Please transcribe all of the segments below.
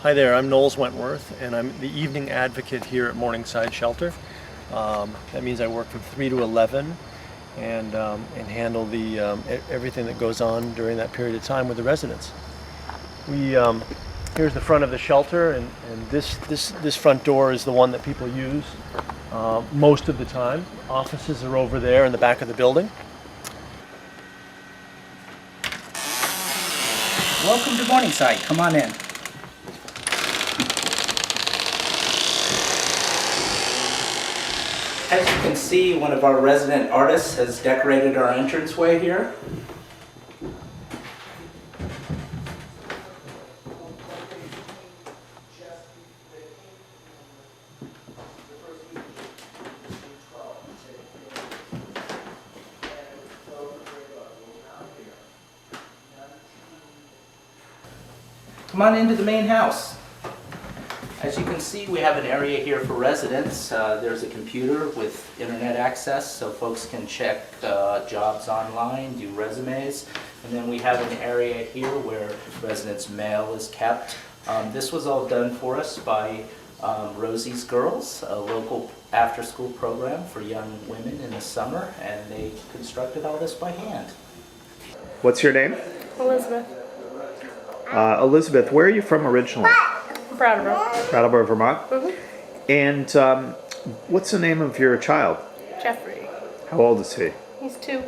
Hi there, I'm Knowles Wentworth, and I'm the evening advocate here at Morningside Shelter. That means I work from 3 to 11 and handle everything that goes on during that period of time with the residents. Here's the front of the shelter, and this front door is the one that people use most of the time. Offices are over there in the back of the building. Welcome to Morningside. Come on in. As you can see, one of our resident artists has decorated our entranceway here. Come on into the main house. As you can see, we have an area here for residents. There's a computer with internet access so folks can check jobs online, do resumes. And then we have an area here where residents' mail is kept. This was all done for us by Rosie's Girls, a local after-school program for young women in the summer, and they constructed all this by hand. What's your name? Elizabeth. Elizabeth, where are you from originally? Brattleboro. Brattleboro, Vermont? Mm-hmm. And what's the name of your child? Jeffrey. How old is he? He's 2.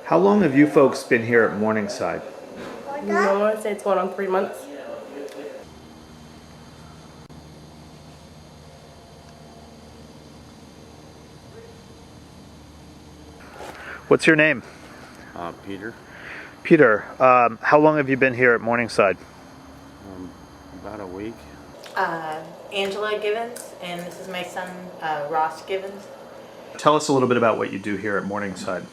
How long have you folks been here at Morningside? I want to say it's going on 3 months. What's your name? Peter. Peter, how long have you been here at Morningside? About a week. Angela Givens, and this is my son, Ross Givens. Tell us a little bit about what you do here at Morningside.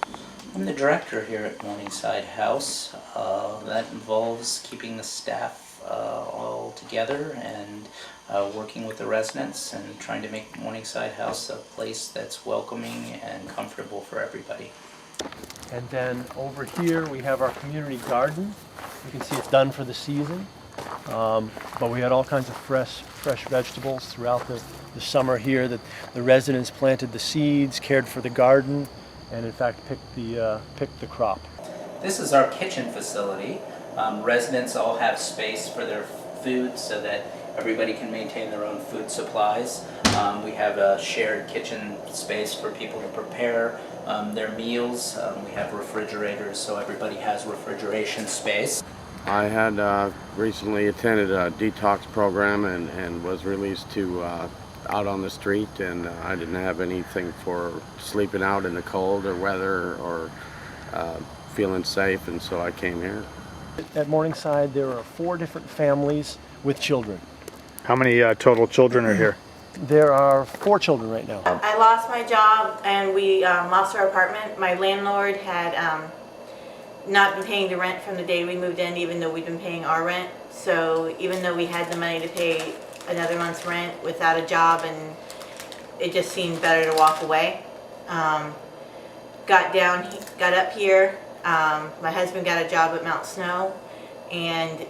I'm the director here at Morningside House. That involves keeping the staff all together and working with the residents and trying to make Morningside House a place that's welcoming and comfortable for everybody. And then over here we have our community garden. You can see it's done for the season. But we had all kinds of fresh vegetables throughout the summer here that the residents planted the seeds, cared for the garden, and in fact picked the crop. This is our kitchen facility. Residents all have space for their food so that everybody can maintain their own food supplies. We have a shared kitchen space for people to prepare their meals. We have refrigerators so everybody has refrigeration space. I had recently attended a detox program and was released to out on the street, and I didn't have anything for sleeping out in the cold or weather or feeling safe, and so I came here. At Morningside there are 4 different families with children. How many total children are here? There are 4 children right now. I lost my job and we lost our apartment. My landlord had not been paying the rent from the day we moved in, even though we'd been paying our rent. So even though we had the money to pay another month's rent without a job, and it just seemed better to walk away. Got up here. My husband got a job at Mount Snow, and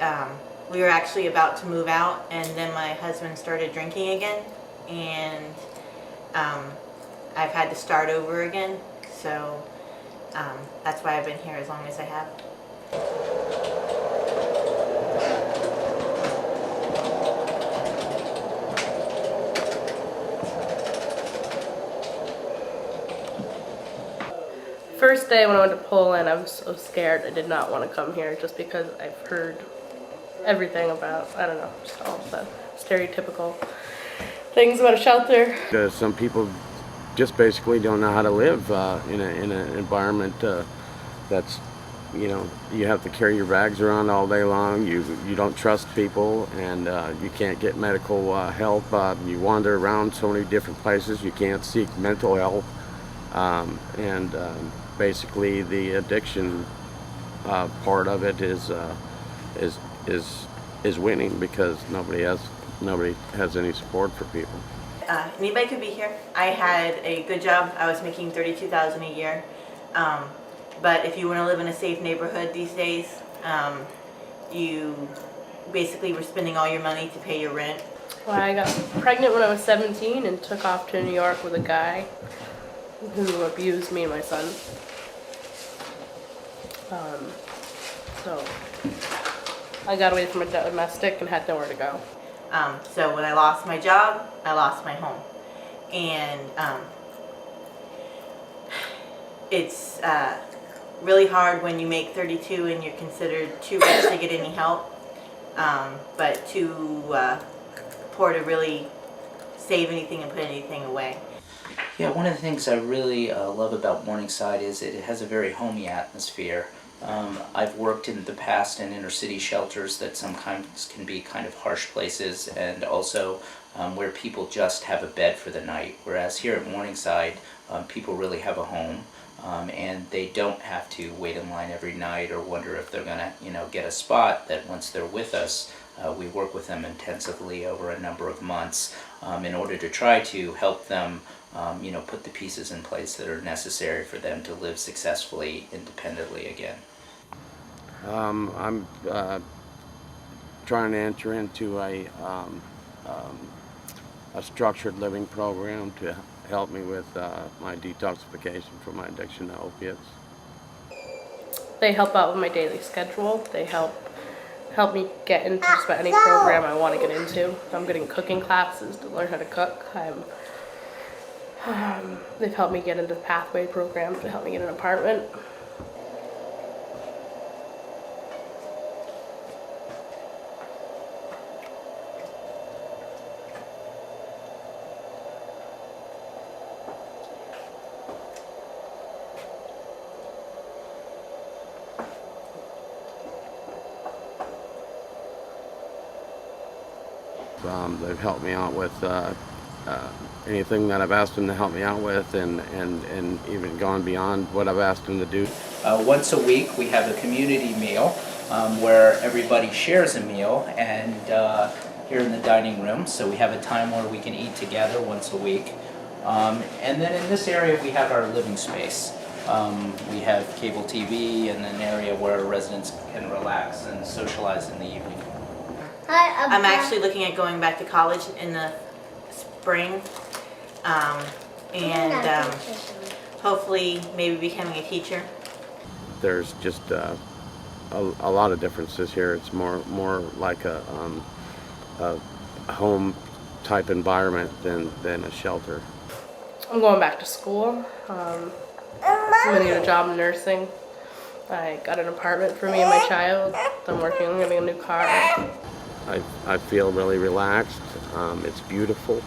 we were actually about to move out, and then my husband started drinking again, and I've had to start over again. So that's why I've been here as long as I have. First day when I went to Poland, I was so scared. I did not want to come here just because I've heard everything about, I don't know, just all the stereotypical things about a shelter. Some people just basically don't know how to live in an environment that's, you know, you have to carry your bags around all day long. You don't trust people, and you can't get medical help. You wander around so many different places. You can't seek mental help, and basically the addiction part of it is winning because nobody has any support for people. Anybody could be here. I had a good job. I was making $32,000 a year. But if you want to live in a safe neighborhood these days, you basically were spending all your money to pay your rent. Well, I got pregnant when I was 17 and took off to New York with a guy who abused me and my son. So I got away from a domestic and had nowhere to go. So when I lost my job, I lost my home. And it's really hard when you make 32 and you're considered too rich to get any help, but too poor to really save anything and put anything away. Yeah, one of the things I really love about Morningside is it has a very homey atmosphere. I've worked in the past in inner city shelters that sometimes can be kind of harsh places, and also where people just have a bed for the night. Whereas here at Morningside, people really have a home, and they don't have to wait in line every night or wonder if they're gonna, get a spot. That once they're with us, we work with them intensively over a number of months in order to try to help them put the pieces in place that are necessary for them to live successfully, independently again. I'm trying to enter into a structured living program to help me with my detoxification from my addiction to opiates. They help out with my daily schedule. They help me get into just about any program I want to get into. I'm getting cooking classes to learn how to cook. They've helped me get into the pathway program to help me get an apartment. They've helped me out with anything that I've asked them to help me out with, and even gone beyond what I've asked them to do. Once a week we have a community meal where everybody shares a meal, and here in the dining room, so we have a time where we can eat together once a week. And then in this area we have our living space. We have cable TV and an area where residents can relax and socialize in the evening. I'm actually looking at going back to college in the spring, and hopefully maybe becoming a teacher. There's just a lot of differences here. It's more like a home type environment than a shelter. I'm going back to school. I'm gonna get a job in nursing. I got an apartment for me and my child. I'm working on getting a new car. I feel really relaxed. It's beautiful,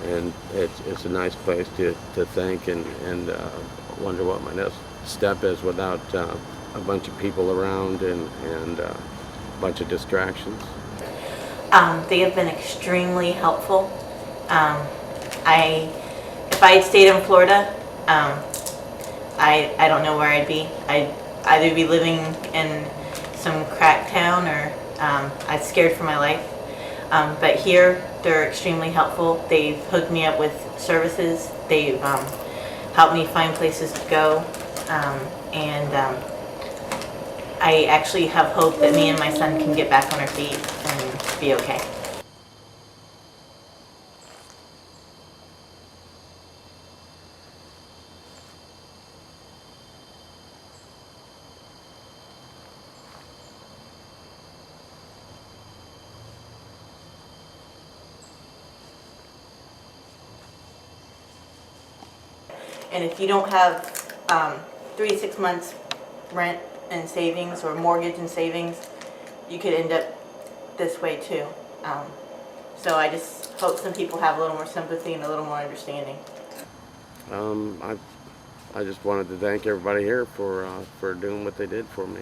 and it's a nice place to think and wonder what my next step is without a bunch of people around and a bunch of distractions. They have been extremely helpful. If I had stayed in Florida, I don't know where I'd be. I'd either be living in some crack town, or I'm scared for my life. But here, they're extremely helpful. They've hooked me up with services. They've helped me find places to go. And I actually have hope that me and my son can get back on our feet and be okay. And if you don't have 3 to 6 months rent and savings, or mortgage and savings, you could end up this way too. So I just hope some people have a little more sympathy and a little more understanding. I just wanted to thank everybody here for doing what they did for me.